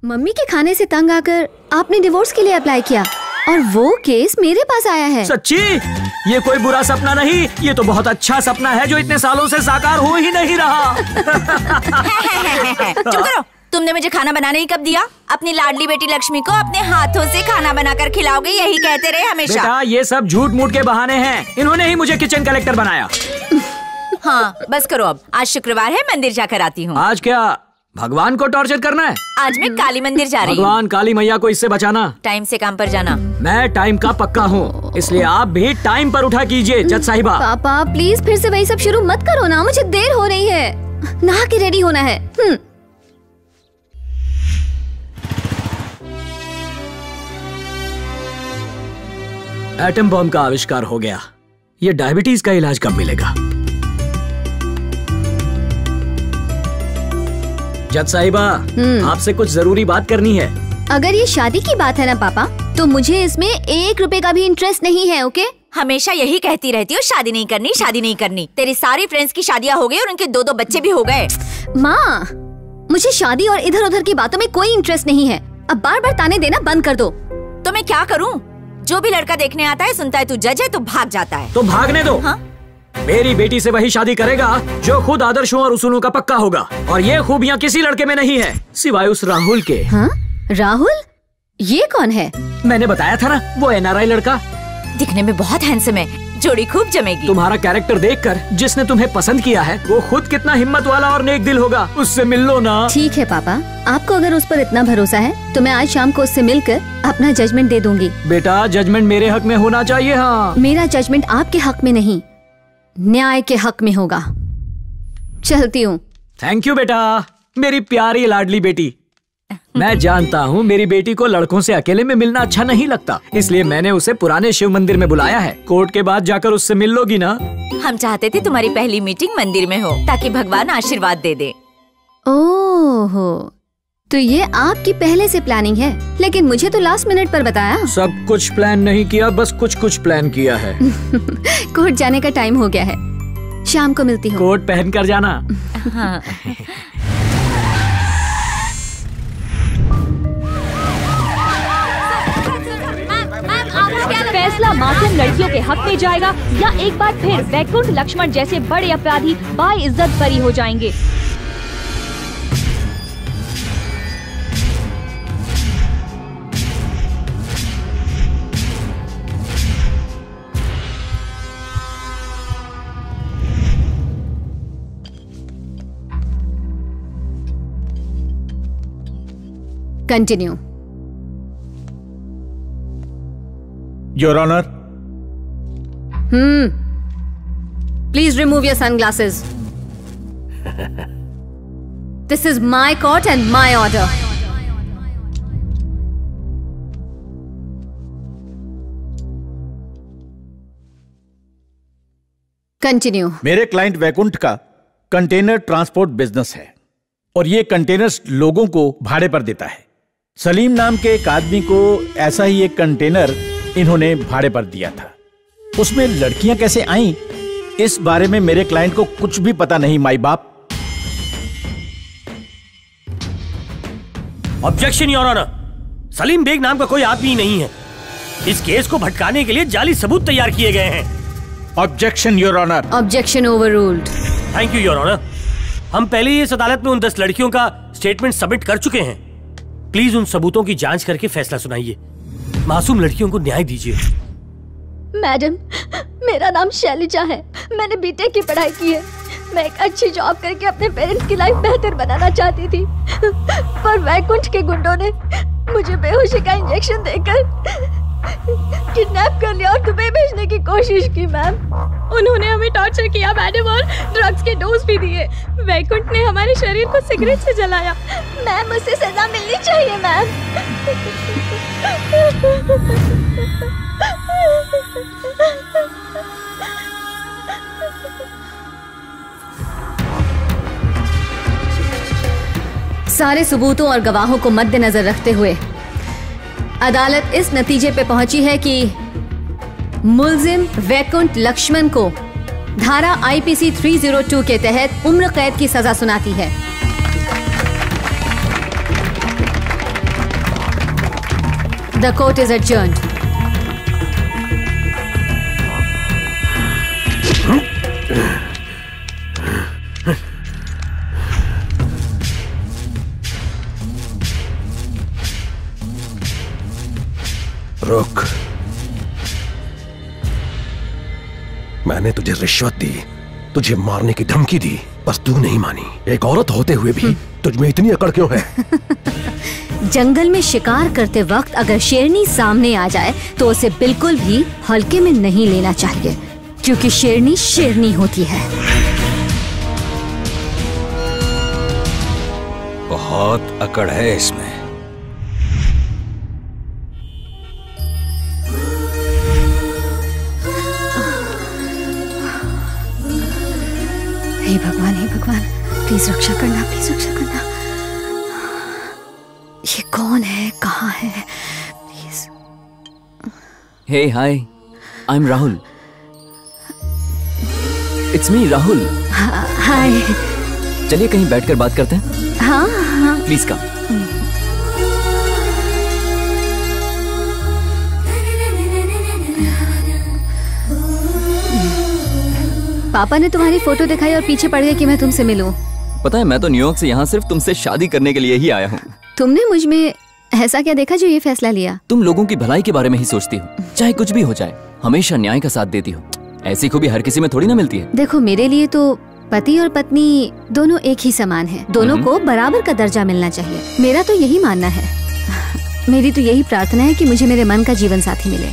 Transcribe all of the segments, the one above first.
Mummy के खाने से तंग आकर आपने डिवोर्स के लिए अप्लाई किया और वो केस मेरे पास आया है। सच्ची? ये कोई बुरा सपना नहीं, ये तो बहुत अच्छा सपना है जो इतने सालों से साकार हो ही नहीं रहा। चुप करो। तुमने मुझे खाना बनाने ही कब दिया? अपनी लाडली बेटी लक्ष्मी को अपने हाथों से खाना बनाकर खिलाओगे, यही कहते रहे हमेशा। बेटा ये सब झूठ मूठ के बहाने हैं, इन्होंने ही मुझे किचन कलेक्टर बनाया। हाँ बस करो अब, आज शुक्रवार है, मंदिर जाकर आती हूँ। आज क्या भगवान को टॉर्चर करना है? आज मैं काली मंदिर जा रही हूँ। भगवान काली मैया को इससे बचाना। टाइम से काम पर जाना। मैं टाइम का पक्का हूँ, इसलिए आप भी टाइम पर उठा कीजिए जज साहिबा। पापा प्लीज फिर से वही सब शुरू मत करो ना, मुझे देर हो रही है, नहा के रेडी होना है। एटम बम का आविष्कार हो गया, ये डायबिटीज का इलाज कब मिलेगा? जज साहिबा आपसे कुछ जरूरी बात करनी है। अगर ये शादी की बात है ना पापा, तो मुझे इसमें 1 रुपए का भी इंटरेस्ट नहीं है। ओके? हमेशा यही कहती रहती हो, शादी नहीं करनी, शादी नहीं करनी। तेरी सारी फ्रेंड्स की शादियाँ हो गई और उनके 2-2 बच्चे भी हो गए। माँ मुझे शादी और इधर उधर की बातों में कोई इंटरेस्ट नहीं है। अब बार बार ताने देना बंद कर दो। तो मैं क्या करूँ? जो भी लड़का देखने आता है, सुनता है तू जज है, तो भाग जाता है। तो भागने दो। हाँ? मेरी बेटी से वही शादी करेगा जो खुद आदर्शों और उसूलों का पक्का होगा, और ये खूबियाँ किसी लड़के में नहीं है सिवाय उस राहुल के। हाँ? राहुल? ये कौन है? मैंने बताया था ना, वो NRI लड़का। दिखने में बहुत हैंडसम है, जोड़ी खूब जमेगी। तुम्हारा कैरेक्टर देखकर जिसने तुम्हें पसंद किया है वो खुद कितना हिम्मत वाला और नेक दिल होगा, उससे मिल लो ना। ठीक है पापा, आपको अगर उस पर इतना भरोसा है तो मैं आज शाम को उससे मिलकर अपना जजमेंट दे दूंगी। बेटा जजमेंट मेरे हक में होना चाहिए। हाँ, मेरा जजमेंट आपके हक में नहीं, न्याय के हक में होगा। चलती हूँ। थैंक यू बेटा, मेरी प्यारी लाडली बेटी। मैं जानता हूँ मेरी बेटी को लड़कों से अकेले में मिलना अच्छा नहीं लगता, इसलिए मैंने उसे पुराने शिव मंदिर में बुलाया है। कोर्ट के बाद जाकर उससे मिल लोगी ना? हम चाहते थे तुम्हारी पहली मीटिंग मंदिर में हो, ताकि भगवान आशीर्वाद दे दे। ओहो, तो ये आपकी पहले से प्लानिंग है, लेकिन मुझे तो लास्ट मिनट पर बताया। सब कुछ प्लान नहीं किया, बस कुछ प्लान किया है। कोर्ट जाने का टाइम हो गया है, शाम को मिलती हूँ। कोट पहन कर जाना। हाँ। फैसला मासूम लड़कियों के हक में जाएगा या एक बार फिर वैकुंठ लक्ष्मण जैसे बड़े अपराधी बाइज्जत बरी हो जाएंगे? Continue. Your honour. Please remove your sunglasses. This is my court and my order. Continue. मेरे क्लाइंट वैकुंठ का कंटेनर ट्रांसपोर्ट बिजनेस है और ये कंटेनर्स लोगों को भाड़े पर देता है। सलीम नाम के एक आदमी को ऐसा ही एक कंटेनर इन्होंने भाड़े पर दिया था। उसमें लड़कियां कैसे आईं, इस बारे में मेरे क्लाइंट को कुछ भी पता नहीं। माई बाप। Objection your honour, Salim Baig नाम का कोई आदमी नहीं है। इस केस को भटकाने के लिए जाली सबूत तैयार किए गए हैं। Objection your honour. Objection overruled. Thank you your honour. हम पहले ही इस अदालत में उन 10 लड़कियों का स्टेटमेंट सबमिट कर चुके हैं। प्लीज उन सबूतों की जांच करके फैसला सुनाइए। मासूम लड़कियों को न्याय दीजिए। मैडम, मेरा नाम शैलिजा है, मैंने बीटेक की पढ़ाई की है। मैं एक अच्छी जॉब करके अपने पेरेंट्स की लाइफ बेहतर बनाना चाहती थी, पर वैकुंठ के गुंडों ने मुझे बेहोशी का इंजेक्शन देकर किडनैप कर लिया और दुबई भेजने की कोशिश की। मैम, उन्होंने हमें टॉर्चर किया मैडम, और ड्रग्स के डोज भी दिए। वैकुंठ ने हमारे शरीर को सिगरेट से जलाया। मैम उसे सजा मिलनी चाहिए। मैम सारे सबूतों और गवाहों को मद्देनजर रखते हुए अदालत इस नतीजे पे पहुंची है कि मुल्जिम वैकुंठ लक्ष्मण को धारा IPC 302 के तहत उम्र कैद की सजा सुनाती है। The court is adjourned. रुक। मैंने तुझे रिश्वत दी, तुझे मारने की धमकी दी, बस तू नहीं मानी। एक औरत होते हुए भी तुझमें इतनी अकड़ क्यों है? जंगल में शिकार करते वक्त अगर शेरनी सामने आ जाए तो उसे बिल्कुल भी हल्के में नहीं लेना चाहिए, क्योंकि शेरनी शेरनी होती है। बहुत अकड़ है इसमें। हे भगवान, हे भगवान, प्लीज रक्षा करना, प्लीज रक्षा करना। ये कौन है, कहाँ है? Please. Hey hi, I am Rahul. It's me Rahul. Hi. चलिए कहीं बैठकर बात करते हैं। हाँ हाँ प्लीज कम। पापा ने तुम्हारी फोटो दिखाई और पीछे पड़ गए कि मैं तुमसे मिलूं। पता है, मैं तो न्यूयॉर्क से यहाँ सिर्फ तुमसे शादी करने के लिए ही आया हूँ। तुमने मुझ में ऐसा क्या देखा जो ये फैसला लिया? तुम लोगों की भलाई के बारे में ही सोचती हो, चाहे कुछ भी हो जाए, हमेशा न्याय का साथ देती हो। ऐसी खूबी हर किसी में थोड़ी ना मिलती है। देखो, मेरे लिए तो पति और पत्नी दोनों एक ही समान हैं। दोनों को बराबर का दर्जा मिलना चाहिए। मेरा तो यही मानना है। मेरी तो यही प्रार्थना है कि मुझे मेरे मन का जीवन साथी मिले।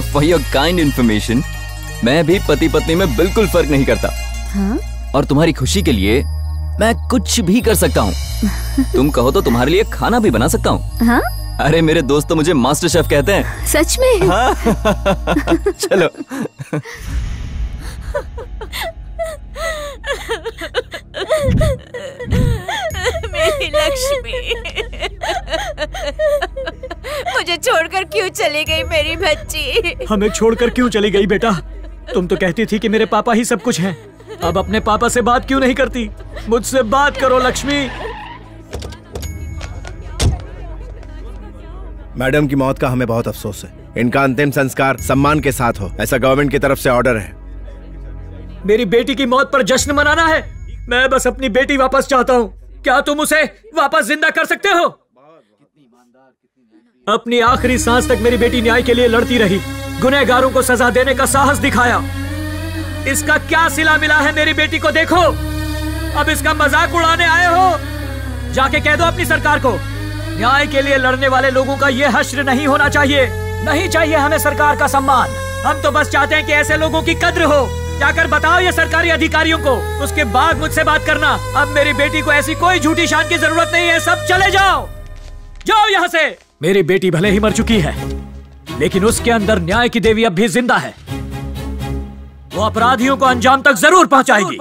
फॉर योर काइंड इन्फॉर्मेशन, मैं भी पति पत्नी में बिल्कुल फर्क नहीं करता। हाँ? और तुम्हारी खुशी के लिए मैं कुछ भी कर सकता हूँ। तुम कहो तो तुम्हारे लिए खाना भी बना सकता हूँ। हाँ? अरे मेरे दोस्त तो मुझे मास्टर शेफ कहते हैं। सच में? हाँ। चलो। मेरी लक्ष्मी, मुझे छोड़कर क्यों चली गई मेरी बच्ची? हमें छोड़कर क्यों चली गई बेटा? तुम तो कहती थी कि मेरे पापा ही सब कुछ हैं। अब अपने पापा से बात क्यों नहीं करती? मुझसे बात करो लक्ष्मी। मैडम की मौत का हमें बहुत अफसोस है। इनका अंतिम संस्कार सम्मान के साथ हो, ऐसा गवर्नमेंट की तरफ से ऑर्डर है। मेरी बेटी की मौत पर जश्न मनाना है? मैं बस अपनी बेटी वापस चाहता हूँ। क्या तुम उसे वापस जिंदा कर सकते हो? अपनी आखिरी सांस तक मेरी बेटी न्याय के लिए लड़ती रही, गुनहगारों को सजा देने का साहस दिखाया। इसका क्या सिला मिला है मेरी बेटी को? देखो, अब इसका मजाक उड़ाने आए हो? जाके कह दो अपनी सरकार को, न्याय के लिए लड़ने वाले लोगों का ये हश्र नहीं होना चाहिए। नहीं चाहिए हमें सरकार का सम्मान। हम तो बस चाहते हैं कि ऐसे लोगों की कद्र हो। जाकर बताओ ये सरकारी अधिकारियों को, उसके बाद मुझसे बात करना। अब मेरी बेटी को ऐसी कोई झूठी शान की जरूरत नहीं है। सब चले जाओ, जाओ यहाँ से। मेरी बेटी भले ही मर चुकी है, लेकिन उसके अंदर न्याय की देवी अब भी जिंदा है। वो अपराधियों को अंजाम तक जरूर पहुंचाएगी।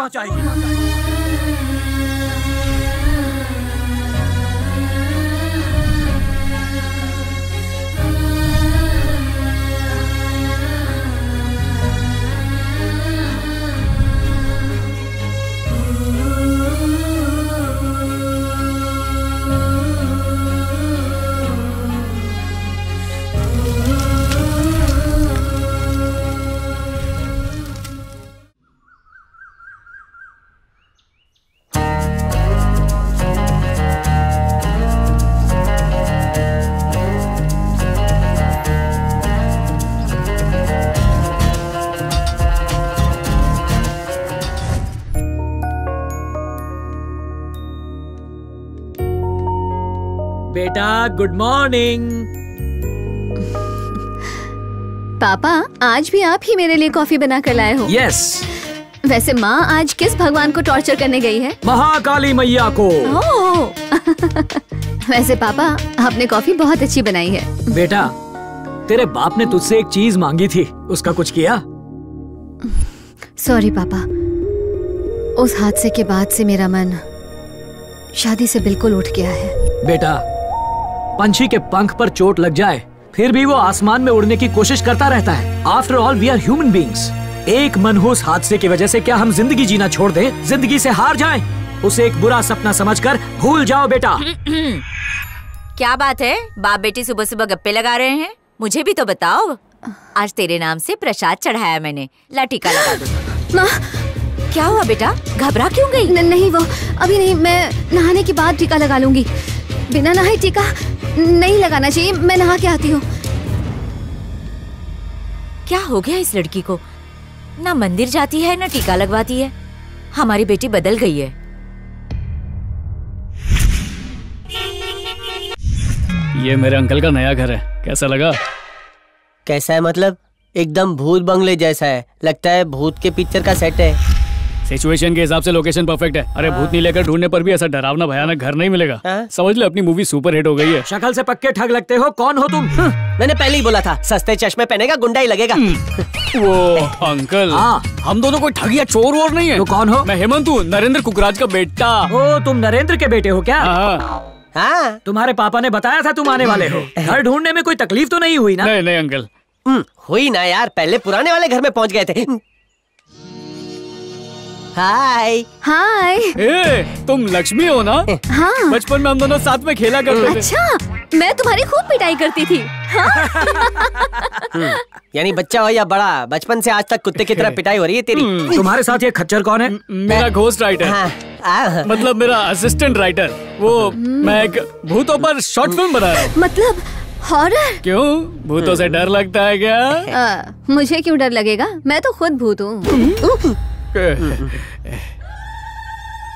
बेटा गुड मॉर्निंग। पापा, आज भी आप ही मेरे लिए कॉफी बना कर लाए हो? यस। वैसे माँ आज किस भगवान को टॉर्चर करने गई है? महाकाली मैया को। वैसे पापा, आपने कॉफी बहुत अच्छी बनाई है। बेटा, तेरे बाप ने तुझसे एक चीज मांगी थी, उसका कुछ किया? सॉरी पापा, उस हादसे के बाद से मेरा मन शादी से बिल्कुल उठ गया है। बेटा, पंछी के पंख पर चोट लग जाए फिर भी वो आसमान में उड़ने की कोशिश करता रहता है। After all we are human beings. एक मनहूस हादसे की वजह से क्या हम जिंदगी जीना छोड़ दें? जिंदगी से हार जाएं? उसे एक बुरा सपना समझकर भूल जाओ बेटा। क्या बात है, बाप बेटी सुबह सुबह गप्पे लगा रहे हैं? मुझे भी तो बताओ। आज तेरे नाम से प्रसाद चढ़ाया मैंने, ला टीका लगा दो। माँ, क्या हुआ बेटा, घबरा क्यों गई? नहीं वो अभी नहीं, मैं नहाने के बाद टीका लगा लूंगी। बिना नहाए टीका नहीं लगाना चाहिए, मैं नहा के आती हूँ। क्या हो गया इस लड़की को, ना मंदिर जाती है ना टीका लगवाती है। हमारी बेटी बदल गई है। ये मेरे अंकल का नया घर है, कैसा लगा? कैसा है मतलब? एकदम भूत बंगले जैसा है, लगता है भूत के पिक्चर का सेट है। सिचुएशन के हिसाब से लोकेशन परफेक्ट है। अरे भूत नहीं लेकर ढूंढने पर भी ऐसा डरावना भयानक घर नहीं मिलेगा। समझ ले, अपनी मूवी सुपर हिट हो गई है। शक्ल से पक्के ठग लगते हो, कौन हो तुम? मैंने पहले ही बोला था, सस्ते चश्मे पहनेगा गुंडा ही लगेगा। वो अंकल, हम दोनों कोई ठग या चोर वोर नहीं है। तो कौन हो? मैं हेमंत हूँ, नरेंद्र कुकराज का बेटा। ओ, तुम नरेंद्र के बेटे हो क्या? हाँ। तुम्हारे पापा ने बताया था तुम आने वाले हो। घर ढूंढने में कोई तकलीफ तो नहीं हुई ना? नहीं नहीं अंकल, हुई ना यार, पहले पुराने वाले घर में पहुंच गए थे। हाय हाय। तुम लक्ष्मी हो ना? हाँ। बचपन में हम दोनों साथ में खेला करते थे। अच्छा, मैं तुम्हारी खूब पिटाई करती थी। यानी बच्चा हो या बड़ा, बचपन से आज तक कुत्ते की तरह पिटाई हो रही है तेरी। तुम्हारे साथ ये खच्चर कौन है? मेरा घोस्ट राइटर, मतलब मेरा असिस्टेंट राइटर। वो मैं एक भूतों पर शॉर्ट फिल्म बना रहा हूँ। मतलब हॉरर? क्यों, भूतों से डर लगता है क्या? मुझे क्यों डर लगेगा, मैं तो खुद भूत हूँ।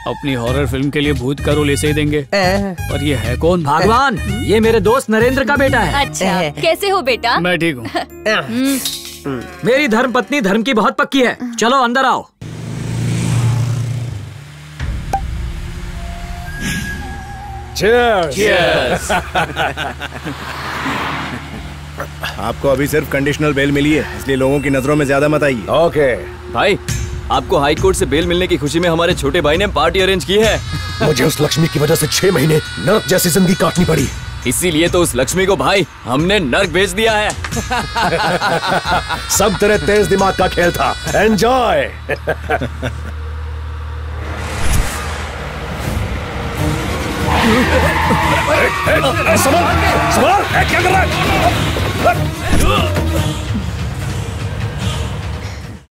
अपनी हॉरर फिल्म के लिए भूत का रोल ऐसे ही देंगे। पर ये है कौन? भगवान, ये मेरे दोस्त नरेंद्र का बेटा है। अच्छा, कैसे हो बेटा? मैं ठीक हूँ। मेरी धर्म पत्नी धर्म की बहुत पक्की है। चलो अंदर आओ। Cheers! आपको अभी सिर्फ कंडीशनल बेल मिली है, इसलिए लोगों की नजरों में ज्यादा मत आइए। ओके भाई, आपको हाई कोर्ट से बेल मिलने की खुशी में हमारे छोटे भाई ने पार्टी अरेंज की है। मुझे उस लक्ष्मी की वजह से 6 महीने नरक जैसी जिंदगी काटनी पड़ी। इसीलिए तो उस लक्ष्मी को भाई हमने नर्क भेज दिया है। सब तेरे तेज दिमाग का खेल था। एंजॉय। क्या कर रहा है?